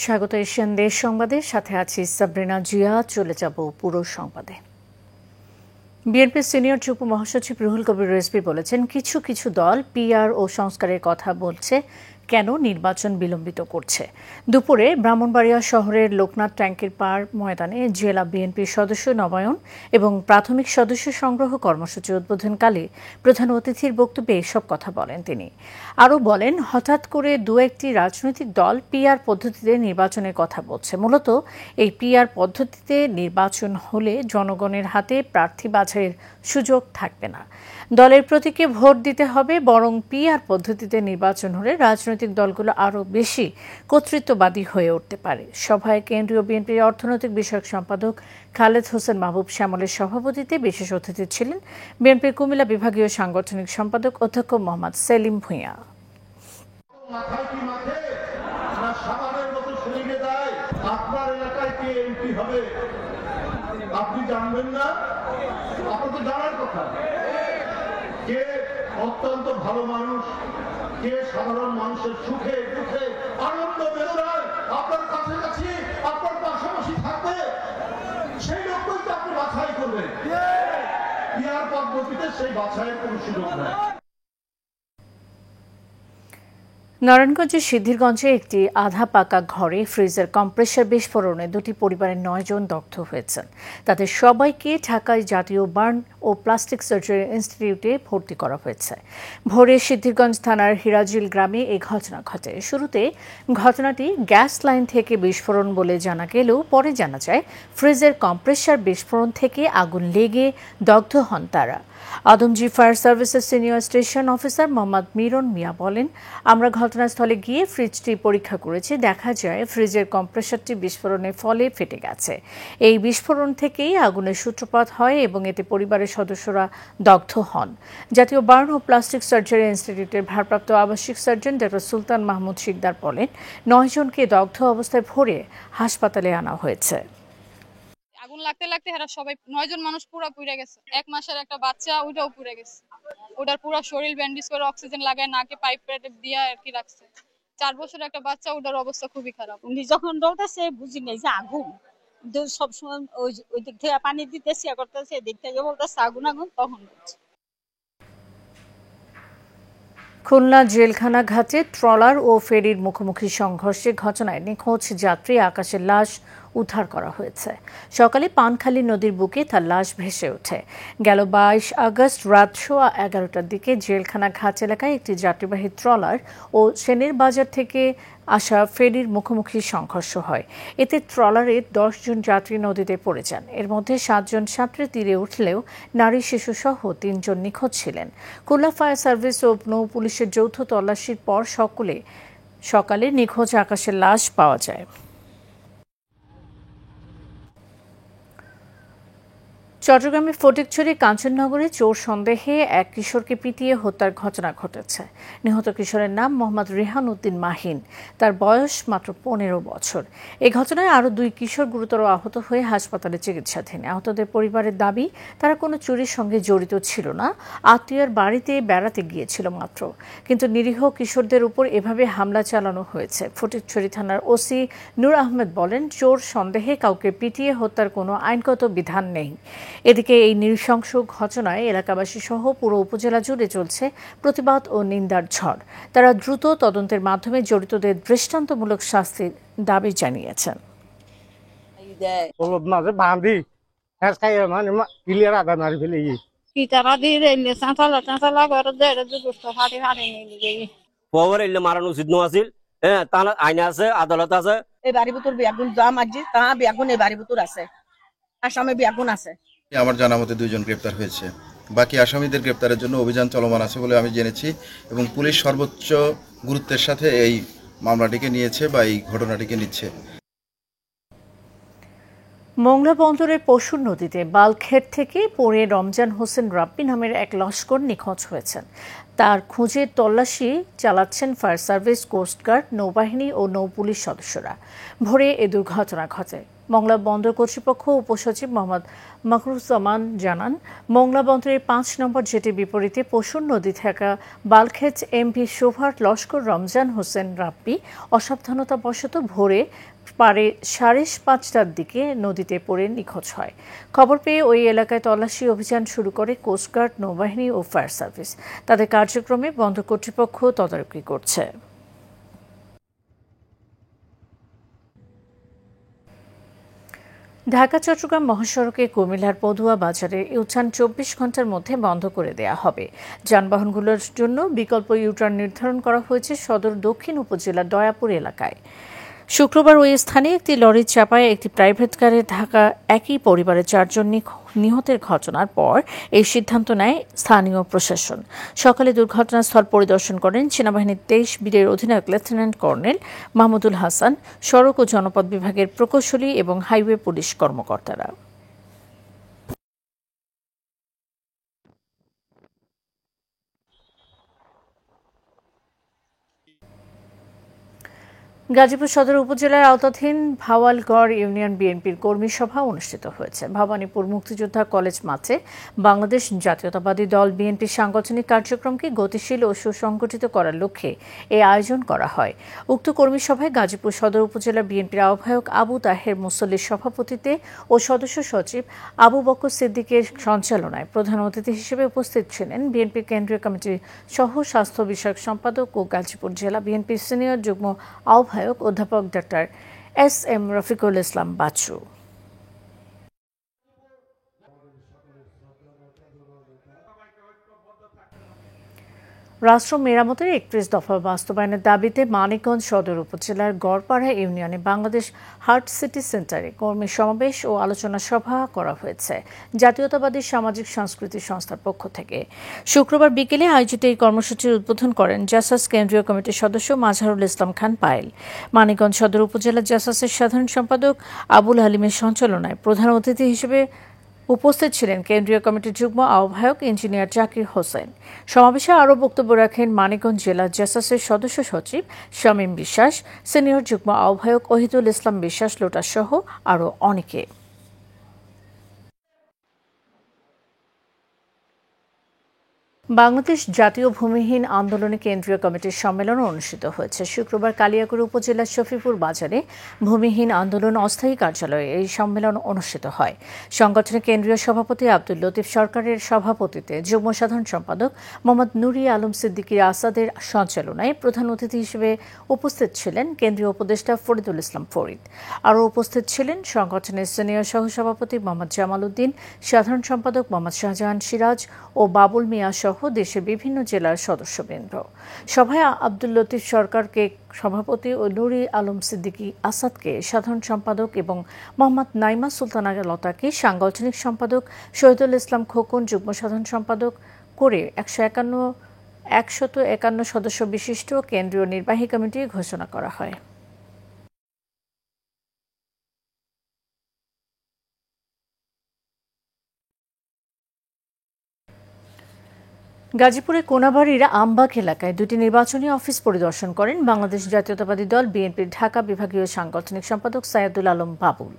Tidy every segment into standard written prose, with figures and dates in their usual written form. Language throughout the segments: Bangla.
স্বাগত এশিয়ান দেশ সংবাদের সাথে আছি সাবরিনা জিয়া। চলে যাব পুরো সংবাদে। বিএনপির সিনিয়র যুগ্ম মহাসচিব রুহুল কবির রিজভী বলেছেন, কিছু কিছু দল পিআর ও সংস্কারের কথা বলছে, কেন নির্বাচন বিলম্বিত করছে। দুপুরে ব্রাহ্মণবাড়িয়া শহরের লোকনাথ ট্যাঙ্কের পাড় ময়দানে জেলা বিএনপির সদস্য নবায়ন এবং প্রাথমিক সদস্য সংগ্রহ কর্মসূচি উদ্বোধনকালে প্রধান অতিথির বক্তব্যে এসব কথা বলেন তিনি। আরও বলেন, হঠাৎ করে দু একটি রাজনৈতিক দল পিআর পদ্ধতিতে নির্বাচনের কথা বলছে। মূলত এই পিআর পদ্ধতিতে নির্বাচন হলে জনগণের হাতে প্রার্থী বাছাইয়ের সুযোগ থাকবে না, দলের প্রতীকে ভোট দিতে হবে। বরং পিআর পদ্ধতিতে নির্বাচন হলে রাজনৈতিক দলগুলো আরও বেশি কর্তৃত্ববাদী হয়ে উঠতে পারে। সভায় কেন্দ্রীয় বিএনপির অর্থনৈতিক বিষয়ক সম্পাদক খালেদ হোসেন মাহবুব শ্যামলের সভাপতিত্বে বিশেষ অতিথি ছিলেন বিএনপির কুমিল্লা বিভাগীয় সাংগঠনিক সম্পাদক অধ্যক্ষ মোহাম্মদ সেলিম ভূঁইয়া। আপনি জানবেন না, আপনার তো জানার কথা, কে অত্যন্ত ভালো মানুষ, কে সাধারণ মানুষের সুখে দুঃখে আনন্দ বেদনায় আপনার কাছাকাছি আপনার পাশাপাশি থাকবে, সেই লোকই তো আপনি বাছাই করবেন। পিআর পদ্ধতিতে সেই বাছাইয়ের কোনো সুযোগ নেই। নারায়ণগঞ্জের সিদ্ধিরগঞ্জে একটি আধা পাকা ঘরে ফ্রিজের কম্প্রেসার বিস্ফোরণে দুটি পরিবারের 9 জন দগ্ধ হয়েছেন। তাদের সবাইকে ঢাকায় জাতীয় বার্ন ও প্লাস্টিক সার্জারি ইনস্টিটিউটে ভর্তি করা হয়েছে। ভোরে সিদ্ধিরগঞ্জ থানার হিরাজিল গ্রামে এই ঘটনা ঘটে। শুরুতে ঘটনাটি গ্যাস লাইন থেকে বিস্ফোরণ বলে জানা গেলেও পরে জানা যায় ফ্রিজের কম্প্রেসার বিস্ফোরণ থেকে আগুন লেগে দগ্ধ হন তারা। আদমজি ফায়ার সার্ভিসের senior station officer Mohammad Miron Mia বলেন, আমরা ঘটনাস্থলে গিয়ে ফ্রিজটি পরীক্ষা করেছি। দেখা যায় ফ্রিজের কম্প্রেসারটি বিস্ফোরণের ফলে ফেটে গেছে। এই বিস্ফোরণ থেকেই আগুনের সূত্রপাত হয় এবং এতে পরিবারের সদস্যরা দগ্ধ হন। জাতীয় বার্ন ও প্লাস্টিক সার্জারি ইনস্টিটিউটের ভারপ্রাপ্ত আবাসিক সার্জন ডক্টর সুলতান মাহমুদ শিকদার বলেন, 9 জনকে দগ্ধ অবস্থায় ভোরে হাসপাতালে আনা হয়েছে। আগুন লাগতে লাগতে এরা সবাই 9 জন মানুষ পুরো পুড়ে গেছে। 1 মাসের একটা বাচ্চা ওটাও পুড়ে গেছে। ওটার পুরো শরীর ব্যান্ডেজ করে অক্সিজেন লাগায় নাকে পাইপ দিয়ে আর কি রাখছে। 4 বছরের একটা বাচ্চা, ওটার অবস্থা খুবই খারাপ। উনি যখন দৌড়তেছে বুঝি নাই যে আগুন, সবসময় ওই দিক থেকে পানি দিতেছে করতেছে, এদিক থেকে বলতেছে আগুন আগুন, তখন বলছে। খুলনা জেলখানা ঘাটে ট্রলার ও ফেরির মুখোমুখি সংঘর্ষের ঘটনায় নিখোঁজ যাত্রী আকাশের লাশ উদ্ধার করা হয়েছে। সকালে পানখালী নদীর বুকে তার লাশ ভেসে ওঠে। গেল 22 আগস্ট রাত 11:15টার দিকে জেলখানা ঘাট এলাকায় একটি যাত্রীবাহী ট্রলার ও সেনের বাজার থেকে আসা ফেরির মুখোমুখি সংঘর্ষ হয়। এতে ট্রলারের 10 জন যাত্রী নদীতে পড়ে যান। এর মধ্যে 7 জন ছাত্রী তীরে উঠলেও নারী শিশুসহ 3 জন নিখোঁজ ছিলেন। খুলনা ফায়ার সার্ভিস ও নৌ পুলিশের যৌথ তল্লাশির পর সকালে নিখোঁজ আকাশের লাশ পাওয়া যায়। চট্টগ্রামের ফটিকছড়ি কাঞ্চননগরে চোর সন্দেহে এক কিশোরকে পিটিয়ে হত্যার ঘটনা ঘটেছে। নিহত কিশোরের নাম মোহাম্মদ রেহান উদ্দিন মাহিন। তার বয়স মাত্র 15 বছর। এই ঘটনায় আরও 2 কিশোর গুরুতর আহত হয়ে হাসপাতালে চিকিৎসাধীন। আহতদের পরিবারের দাবি, তারা কোনো চুরির সঙ্গে জড়িত ছিল না, আত্মীয়ের বাড়িতে বেড়াতে গিয়েছিল মাত্র। কিন্তু নিরীহ কিশোরদের উপর এভাবে হামলা চালানো হয়েছে। ফটিকছড়ি থানার ওসি নূর আহমেদ বলেন, চোর সন্দেহে কাউকে পিটিয়ে হত্যার কোনো আইনগত বিধান নেই। এদিকে এই নৃশংস ঘটনায় এলাকাবাসী সহ পুরো উপজেলা জুড়ে চলছে প্রতিবাদ ও নিন্দার ঝড়। তারা দ্রুত তদন্তের মাধ্যমে জড়িতদের দৃষ্টান্তমূলক শাস্তির দাবি জানিয়েছেন। মারানো উচিত আছিল, তার আইন আছে, আদালত আছে। এই বাড়ি ভিতর বেগুন যা মাঝি তা বেগুন এই বাড়ি ভিতর আছে, আসামে বেগুন আছে। আমার জানা মতে 2 জন গ্রেপ্তার হয়েছে। বাকি আসামিদের গ্রেপ্তারের জন্য অভিযান চলমান আছে বলে আমি জেনেছি এবং পুলিশ সর্বোচ্চ গুরুত্বের সাথে এই মামলাটিকে নিয়েছে বা এই ঘটনাটিকে নিচ্ছে। মোংলা বন্দরের পশুর নদীতে বালখেট থেকে পড়ে রমজান হোসেন রাব্বি নামের এক লস্কর নিখোঁজ হয়েছেন। তার খোঁজে তল্লাশি চালাচ্ছেন ফায়ার সার্ভিস, কোস্টগার্ড, নৌবাহিনী ও নৌ পুলিশ সদস্যরা। ভোরে এ দুর্ঘটনা ঘটে। মোংলা বন্দর কর্তৃপক্ষ উপসচিব মোহাম্মদ মকরুজ্জামান জানান, মোংলা বন্দরের 5 নম্বর জেটির বিপরীতে পশুর নদী থাকা বালখেট এমভি শোভার লস্কর রমজান হোসেন রাব্বি অসাবধানতাবশত ভোরে পারে 5:30টার দিকে নদীতে পড়ে নিখোঁজ হয়। খবর পেয়ে ওই এলাকায় তল্লাশি অভিযান শুরু করে কোস্টগার্ড, নৌবাহিনী ও ফায়ার সার্ভিস। তাদের কার্যক্রমে বন্দর কর্তৃপক্ষ তদারকি করছে। ঢাকা-চট্টগ্রাম মহাসড়কে কুমিল্লার পদুয়া বাজারের ইউটার্ন 24 ঘন্টার মধ্যে বন্ধ করে দেয়া হবে। যানবাহনগুলোর জন্য বিকল্প ইউটার্ন নির্ধারণ করা হয়েছে সদর দক্ষিণ উপজেলার দয়াপুর এলাকায়। শুক্রবার ওই স্থানে একটি লরির চাপায় একটি প্রাইভেট কারে ঢাকা একই পরিবারের 4 জন নিহতের ঘটনার পর এই সিদ্ধান্ত নেয় স্থানীয় প্রশাসন। সকালে দুর্ঘটনাস্থল পরিদর্শন করেন সেনাবাহিনীর 23 বীরের অধিনায়ক লেফটেন্যান্ট কর্নেল মাহমুদুল হাসান, সড়ক ও জনপথ বিভাগের প্রকৌশলী এবং হাইওয়ে পুলিশ কর্মকর্তারা। গাজীপুর সদর উপজেলার আওতাধীন ভাওয়ালগড় ইউনিয়ন বিএনপির কর্মী সভা অনুষ্ঠিত হয়েছে। ভবানীপুর মুক্তিযোদ্ধা কলেজ মাঠে বাংলাদেশ জাতীয়তাবাদী দল বিএনপির সাংগঠনিক কার্যক্রমকে গতিশীল ও সুসংগঠিত করার লক্ষ্যে এই আয়োজন করা হয়। উক্ত কর্মী সভায় গাজীপুর সদর উপজেলা বিএনপির আহ্বায়ক আবু তাহের মুসল্লির সভাপতিত্বে ও সদস্য সচিব আবু বকর সিদ্দিকের সঞ্চালনায় প্রধান অতিথি হিসেবে উপস্থিত ছিলেন বিএনপির কেন্দ্রীয় কমিটির সহ স্বাস্থ্য বিষয়ক সম্পাদক ও গাজীপুর জেলা বিএনপির সিনিয়র যুগ্ম আহ্বায়ক অধ্যাপক ডক্টর এস.এম. রফিকুল ইসলাম বাচ্চু। রাষ্ট্র মেরামতের 31 দফা বাস্তবায়নের দাবিতে মানিকগঞ্জ সদর উপজেলার গড়পাড়া ইউনিয়নে বাংলাদেশ হার্ট সিটি সেন্টারে কর্মী সমাবেশ ও আলোচনা সভা করা হয়েছে জাতীয়তাবাদী সামাজিক সাংস্কৃতিক সংস্থার পক্ষ থেকে। শুক্রবার বিকেলে আয়োজিত এই কর্মসূচির উদ্বোধন করেন জাসাস কেন্দ্রীয় কমিটির সদস্য মাজহারুল ইসলাম খান পায়েল। মানিকগঞ্জ সদর উপজেলা জাসাসের সাধারণ সম্পাদক আবুল হালিমের সঞ্চালনায় প্রধান অতিথি হিসেবে উপস্থিত ছিলেন কেন্দ্রীয় কমিটির যুগ্ম আহ্বায়ক ইঞ্জিনিয়ার জাকির হোসেন। সমাবেশে আরও বক্তব্য রাখেন মানিকগঞ্জ জেলা জাসাসের সদস্য সচিব শামীম বিশ্বাস, সিনিয়র যুগ্ম আহ্বায়ক ওহিদুল ইসলাম বিশ্বাস লোটা সহ আরও অনেকে। বাংলাদেশ জাতীয় ভূমিহীন আন্দোলনে কেন্দ্রীয় কমিটির সম্মেলন অনুষ্ঠিত হয়েছে। শুক্রবার কালিয়াকৈর উপজেলার শফিপুর বাজারে ভূমিহীন আন্দোলন অস্থায়ী কার্যালয়ে এই সম্মেলন অনুষ্ঠিত হয়। সংগঠনের কেন্দ্রীয় সভাপতি আব্দুল লতিফ সরকারের সভাপতিত্বে যুগ্ম সাধারণ সম্পাদক মোহাম্মদ নুরি আলম সিদ্দিকী আসাদের সঞ্চালনায় প্রধান অতিথি হিসেবে উপস্থিত ছিলেন কেন্দ্রীয় উপদেষ্টা ফরিদুল ইসলাম ফরিদ। আরও উপস্থিত ছিলেন সংগঠনের সিনিয়র সহসভাপতি মোহাম্মদ জামাল উদ্দিন, সাধারণ সম্পাদক মোহাম্মদ শাহজাহান সিরাজ ও বাবুল মিয়া সহ দেশের বিভিন্ন জেলার সদস্যবৃন্দ। সভায় আব্দুল লতিফ সরকারকে সভাপতি ও নুরি আলম সিদ্দিকী আসাদকে সাধারণ সম্পাদক এবং মোহাম্মদ নাইমা সুলতানা লতাকে সাংগঠনিক সম্পাদক, শহীদুল ইসলাম খোকন যুগ্ম সাধারণ সম্পাদক করে 151 সদস্য বিশিষ্ট কেন্দ্রীয় নির্বাহী কমিটি ঘোষণা করা হয়। গাজীপুরের কোনাবাড়ির আমবাগ এলাকায় 2টি নির্বাচনী অফিস পরিদর্শন করেন বাংলাদেশ জাতীয়তাবাদী দল বিএনপির ঢাকা বিভাগীয় সাংগঠনিক সম্পাদক সাইদুল আলম বাবুল।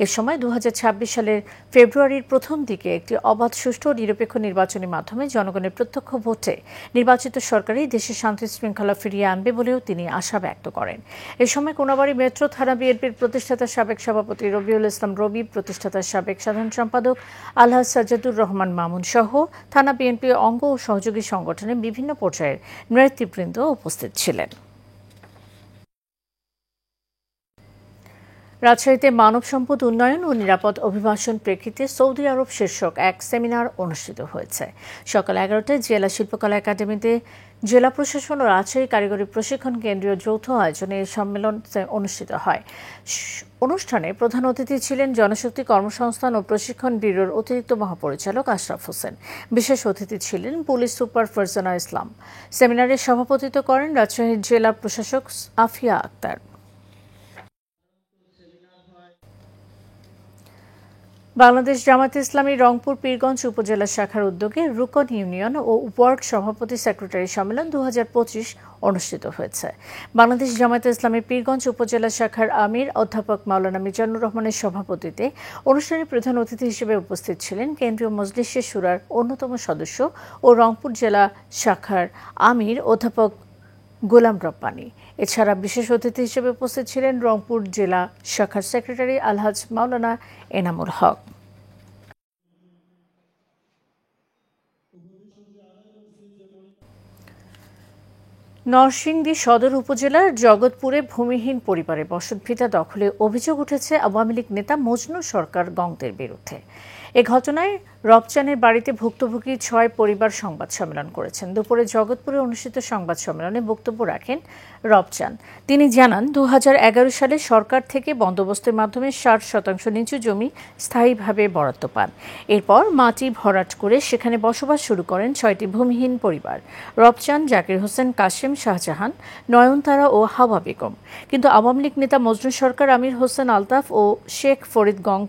এ সময় 2026 সালের ফেব্রুয়ারির প্রথম দিকে একটি অবাধ, সুষ্ঠু ও নিরপেক্ষ নির্বাচনের মাধ্যমে জনগণের প্রত্যক্ষ ভোটে নির্বাচিত সরকারই দেশে শান্তি শৃঙ্খলা ফিরিয়ে আনবে বলেও তিনি আশা ব্যক্ত করেন। এ সময় কোনাবাড়ি মেট্রো থানা বিএনপির প্রতিষ্ঠাতা সাবেক সভাপতি রবিউল ইসলাম রবি, প্রতিষ্ঠাতা সাবেক সাধারণ সম্পাদক আলহাজ সাজ্জাদুর রহমান মামুন সহ থানা বিএনপি অঙ্গ ও সহযোগী সংগঠনের বিভিন্ন পর্যায়ের নেতৃবৃন্দ উপস্থিত ছিলেন। রাজশাহীতে মানব সম্পদ উন্নয়ন ও নিরাপদ অভিবাসন প্রেক্ষিতে সৌদি আরব শীর্ষক এক সেমিনার অনুষ্ঠিত হয়েছে। সকাল 11টায় জেলা শিল্পকলা একাডেমিতে জেলা প্রশাসন ও রাজশাহী কারিগরি প্রশিক্ষণ কেন্দ্রীয় যৌথ আয়োজনে এই সম্মেলন অনুষ্ঠিত হয়। অনুষ্ঠানে প্রধান অতিথি ছিলেন জনশক্তি কর্মসংস্থান ও প্রশিক্ষণ ব্যুরোর অতিরিক্ত মহাপরিচালক আশরাফ হোসেন। বিশেষ অতিথি ছিলেন পুলিশ সুপার ফারজানা ইসলাম। সেমিনারে সভাপতিত্ব করেন রাজশাহীর জেলা প্রশাসক আফিয়া আক্তার। বাংলাদেশ জামায়াতে ইসলামী রংপুর পীরগঞ্জ উপজেলা শাখার উদ্যোগে রুকন ইউনিয়ন ও ওয়ার্ড সভাপতি সেক্রেটারি সম্মেলন 2025 অনুষ্ঠিত হয়েছে। বাংলাদেশ জামায়াতে ইসলামী পীরগঞ্জ উপজেলা শাখার আমির অধ্যাপক মাওলানা মিজানুর রহমানের সভাপতিত্বে অনুষ্ঠানে প্রধান অতিথি হিসেবে উপস্থিত ছিলেন কেন্দ্রীয় মজলিসে শুরার অন্যতম সদস্য ও রংপুর জেলা শাখার আমির অধ্যাপক গোলাম রব্বানী। এছাড়া বিশেষ অতিথি হিসেবে উপস্থিত ছিলেন রংপুর জেলা শাখার সেক্রেটারি আলহাজ মাওলানা এনামুল হক। নরসিংদী সদর উপজেলার জগৎপুরে ভূমিহীন পরিবারের বসতভিটা দখলে অভিযোগ উঠেছে আওয়ামী লীগ নেতা মজনু সরকার গংদের বিরুদ্ধে। এ ঘটনায় রবচানের বাড়িতে ভুক্তভোগী ৬ পরিবার সংবাদ সম্মেলন করেছেন। দুপুরে জগৎপুরে অনুষ্ঠিত সংবাদ সম্মেলনে বক্তব্য রাখেন রবচান। তিনি জানান, ২০১১ সালে সরকার থেকে বন্দোবস্তের মাধ্যমে ৬০% নিচু জমি স্থায়ীভাবে বরাদ্দ পান। এরপর মাটি ভরাট করে সেখানে বসবাস শুরু করেন ৬টি ভূমিহীন পরিবার: রবচান, জাকির হোসেন, কাশেম, শাহজাহান, নয়নতারা ও হাওয়া বেগম। কিন্তু আওয়ামী লীগ নেতা মজনু সরকার, আমির হোসেন আলতাফ ও শেখ ফরিদ গং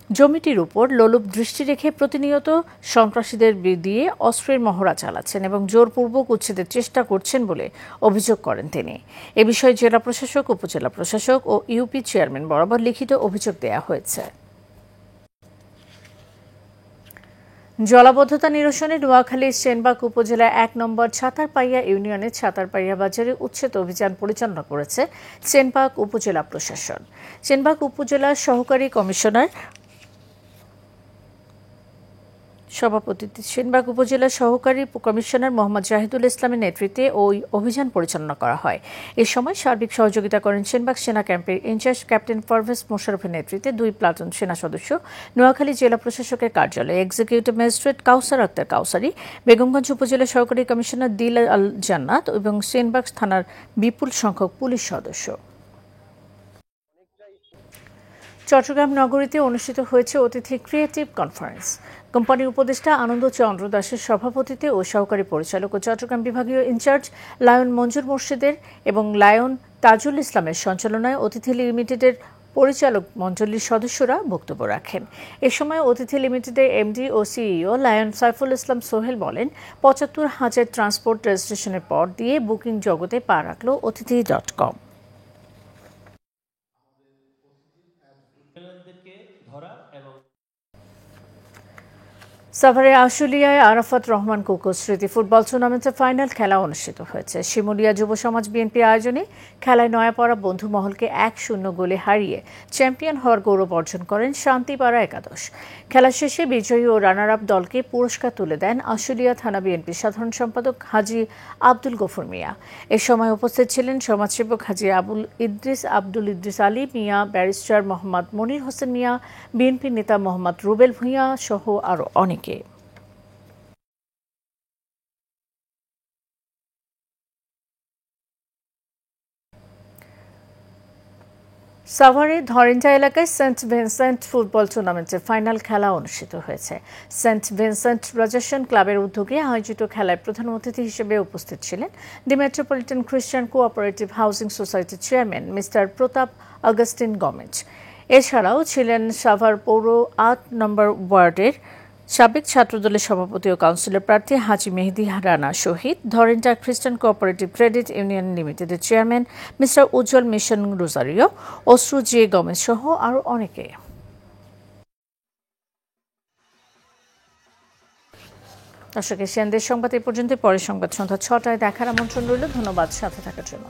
জমিটির উপর লোলুপ দৃষ্টি রেখে প্রতিনিয়ত সন্ত্রাসীদের দিয়ে অস্ত্রের মহড়া চালাচ্ছেন এবং জোরপূর্বক উচ্ছেদের চেষ্টা করছেন বলে অভিযোগ করেন তিনি। এ বিষয়ে জেলা প্রশাসক, উপজেলা প্রশাসক ও ইউপি চেয়ারম্যান বরাবর লিখিত অভিযোগ দেওয়া হয়েছে। জলাবদ্ধতা নিরসনে নোয়াখালীর সেনবাগ উপজেলা ১ নম্বর ছাতারপাইয়া ইউনিয়নের ছাতারপাইয়া বাজারে উচ্ছেদ অভিযান পরিচালনা করেছে সেনবাগ উপজেলা প্রশাসন। সেনবাগ উপজেলা সহকারী কমিশনার সেনবাগ উপজেলা সহকারী কমিশনার মোহাম্মদ জাহিদুল ইসলামের নেতৃত্বে ওই অভিযান পরিচালনা করা হয়। এ সময় সার্বিক সহযোগিতা করেন সেনবাগ সেনা ক্যাম্পের ইনচার্জ ক্যাপ্টেন পারভেজ মোশাররফের নেতৃত্বে ২ প্লাটুন সেনা সদস্য, নোয়াখালী জেলা প্রশাসকের কার্যালয়ে এক্সিকিউটিভ ম্যাজিস্ট্রেট কাউসার আক্তার কাউসারি, বেগমগঞ্জ উপজেলা সহকারী কমিশনার দিল আল জান্নাত এবং সেনবাগ থানার বিপুল সংখ্যক পুলিশ সদস্য। চট্টগ্রাম নগরীতে অনুষ্ঠিত হয়েছে অতিথি ক্রিয়েটিভ কনফারেন্স। কোম্পানির উপদেষ্টা আনন্দ চন্দ্র দাসের সভাপতিত্বে ও সহকারী পরিচালক ও চট্টগ্রাম বিভাগীয় ইনচার্জ লায়ন মঞ্জুর মোর্শেদের এবং লায়ন তাজুল ইসলামের সঞ্চালনায় অতিথি লিমিটেডের পরিচালক মণ্ডলীর সদস্যরা বক্তব্য রাখেন। এ সময় অতিথি লিমিটেডের এমডি ও সিইও লায়ন সাইফুল ইসলাম সোহেল বলেন, ৭৫,০০০ ট্রান্সপোর্ট রেজিস্ট্রেশনের পর দিয়ে বুকিং জগতে পা রাখল অতিথি.com। সাভারের আশুলিয়ায় আরাফাত রহমান কোকো স্মৃতি ফুটবল টুর্নামেন্টের ফাইনাল খেলা অনুষ্ঠিত হয়েছে। শিমুলিয়া যুব সমাজ বিএনপি আয়োজনে খেলায় নয়াপাড়া বন্ধুমহলকে ১-০ গোলে হারিয়ে চ্যাম্পিয়ন হওয়ার গৌরব অর্জন করেন শান্তিপাড়া একাদশ। খেলা শেষে বিজয়ী ও রানার আপ দলকে পুরস্কার তুলে দেন আশুলিয়া থানা বিএনপির সাধারণ সম্পাদক হাজী আব্দুল গফুর মিয়া। এ সময় উপস্থিত ছিলেন সমাজসেবক হাজী আব্দুল ইদ্রিস আলী মিয়া, ব্যারিস্টার মোহাম্মদ মনির হোসেন মিয়া, বিএনপি নেতা মোহাম্মদ রুবেল ভূঁইয়া সহ আরও অনেকে। সাভারে ধরেঞ্জা এলাকায় সেন্ট ভিনসেন্ট ফুটবল টুর্নামেন্টের ফাইনাল খেলা অনুষ্ঠিত হয়েছে। সেন্ট ভিনসেন্ট রাজাসন ক্লাবের উদ্যোগে আয়োজিত খেলায় প্রধান অতিথি হিসেবে উপস্থিত ছিলেন দি মেট্রোপলিটন খ্রিস্টান কোঅপারেটিভ হাউজিং সোসাইটির চেয়ারম্যান মিস্টার প্রতাপ অগাস্টিন গমেজ। এছাড়াও ছিলেন সাভার পৌর ৮ নম্বর ওয়ার্ডের সাবেক ছাত্রদলের সভাপতি ও কাউন্সিলর প্রার্থী হাজী মেহেদি রানা শহীদ, ধরেঞ্জা খ্রিস্টান কোঅপারেটিভ ক্রেডিট ইউনিয়ন লিমিটেডের চেয়ারম্যান মিস্টার উজ্জ্বল মিশন রোজারিও, অশ্রু জে গমেজ সহ আরও অনেকে। দর্শক, এশিয়ান দেশ সংবাদ এ পর্যন্ত। পরের সংবাদ সন্ধ্যা ৬টায় দেখার আমন্ত্রণ রইল। ধন্যবাদ সাথে থাকার জন্য।